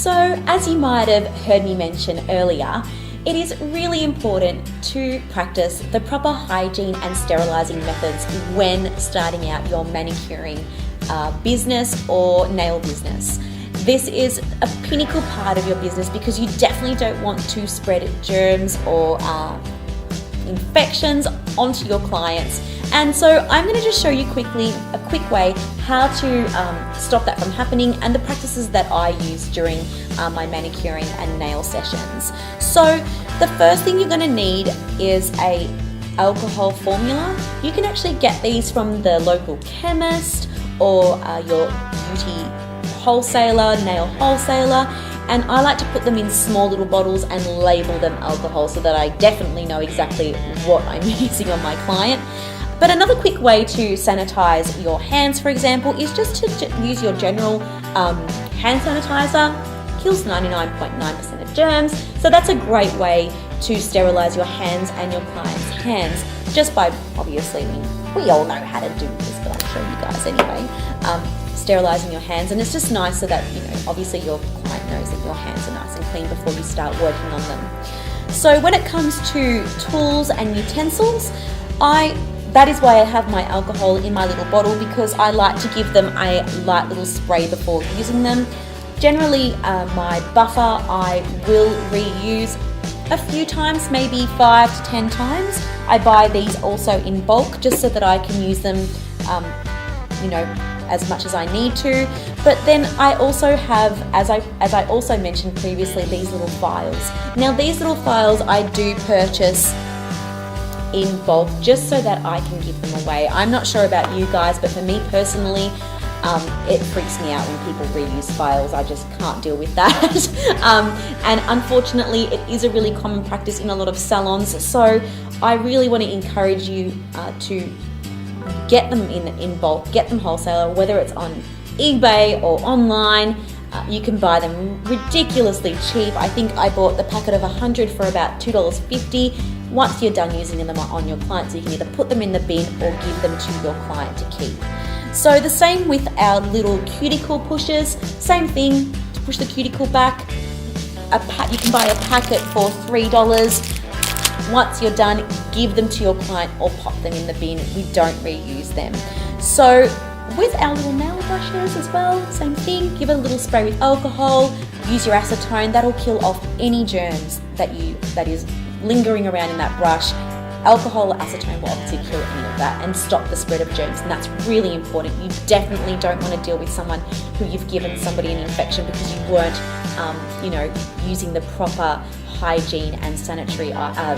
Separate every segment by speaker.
Speaker 1: So, as you might have heard me mention earlier, it is really important to practice the proper hygiene and sterilizing methods when starting out your manicuring business or nail business. This is a pinnacle part of your business because you definitely don't want to spread germs or infections onto your clients. And so I'm going to just show you quickly a quick way how to stop that from happening and the practices that I use during my manicuring and nail sessions. So the first thing you're going to need is a alcohol formula. You can actually get these from the local chemist or your beauty wholesaler, nail wholesaler, and I like to put them in small little bottles and label them alcohol so that I definitely know exactly what I'm using on my client. But another quick way to sanitize your hands, for example, is just to use your general hand sanitizer. Kills 99.9% of germs, so that's a great way to sterilize your hands and your client's hands, just by, obviously, we all know how to do this, but I'll show you guys anyway. Sterilizing your hands, and it's just nice so that, obviously your client knows that your hands are nice and clean before you start working on them. So when it comes to tools and utensils, that is why I have my alcohol in my little bottle, because I like to give them a light little spray before using them. Generally, my buffer I will reuse a few times, maybe 5 to 10 times. I buy these also in bulk just so that I can use them, as much as I need to. But then I also have, as I also mentioned previously, these little vials. Now these little vials I do purchase in bulk just so that I can give them away. I'm not sure about you guys, but for me personally, it freaks me out when people reuse vials. I just can't deal with that. And unfortunately, it is a really common practice in a lot of salons. So I really want to encourage you to get them in bulk, get them wholesaler, whether it's on eBay or online. You can buy them ridiculously cheap. I think I bought the packet of 100 for about $2.50. Once you're done using them on your clients, you can either put them in the bin or give them to your client to keep. So the same with our little cuticle pushers. Same thing, to push the cuticle back. You can buy a packet for $3. Once you're done, give them to your client or pop them in the bin. We don't reuse them. So with our little nail brushes as well, same thing. Give it a little spray with alcohol. Use your acetone. That'll kill off any germs that is lingering around in that brush. Alcohol or acetone will obviously kill any of that and stop the spread of germs, and that's really important. You definitely don't want to deal with someone who you've given somebody an infection because you weren't, using the proper hygiene and sanitary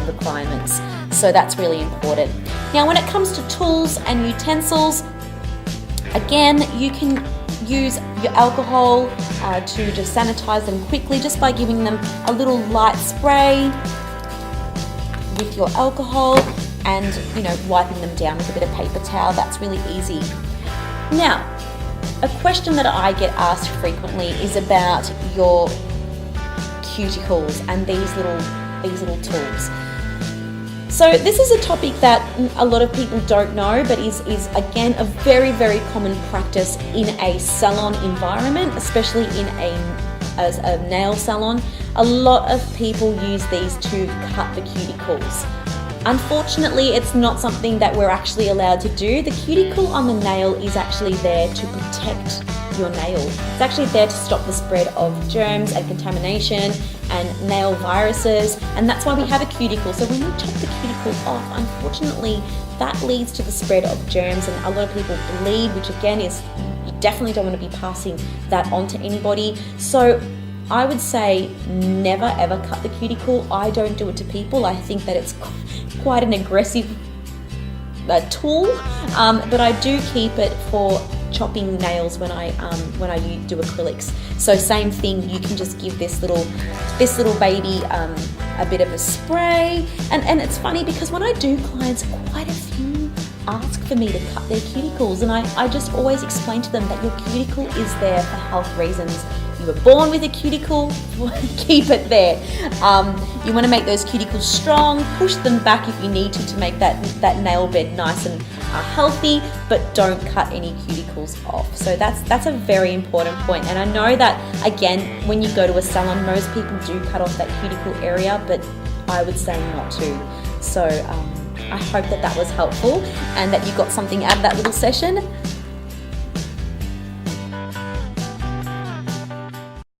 Speaker 1: requirements. So that's really important. Now, when it comes to tools and utensils, again, you can use your alcohol to just sanitize them quickly just by giving them a little light spray with your alcohol and wiping them down with a bit of paper towel. That's really easy. Now, a question that I get asked frequently is about your cuticles and these little tools. So this is a topic that a lot of people don't know, but is again a very, very common practice in a salon environment, especially in a nail salon. A lot of people use these to cut the cuticles. Unfortunately, it's not something that we're actually allowed to do. The cuticle on the nail is actually there to protect your nail. It's actually there to stop the spread of germs and contamination and nail viruses, and that's why we have a cuticle. So when we chop the cuticle off, unfortunately, that leads to the spread of germs, and a lot of people bleed, which again is, you definitely don't want to be passing that on to anybody. So I would say never ever cut the cuticle. I don't do it to people. I think that it's quite an aggressive tool, but I do keep it for chopping nails when I do acrylics. So same thing, you can just give this little baby a bit of a spray, and it's funny because when I do clients, quite a few ask for me to cut their cuticles, and I just always explain to them that your cuticle is there for health reasons. You were born with a cuticle, keep it there. You want to make those cuticles strong, push them back if you need to make that nail bed nice and healthy, but don't cut any cuticles off. So that's a very important point. And I know that, again, when you go to a salon, most people do cut off that cuticle area, but I would say not to. So I hope that was helpful and that you got something out of that little session.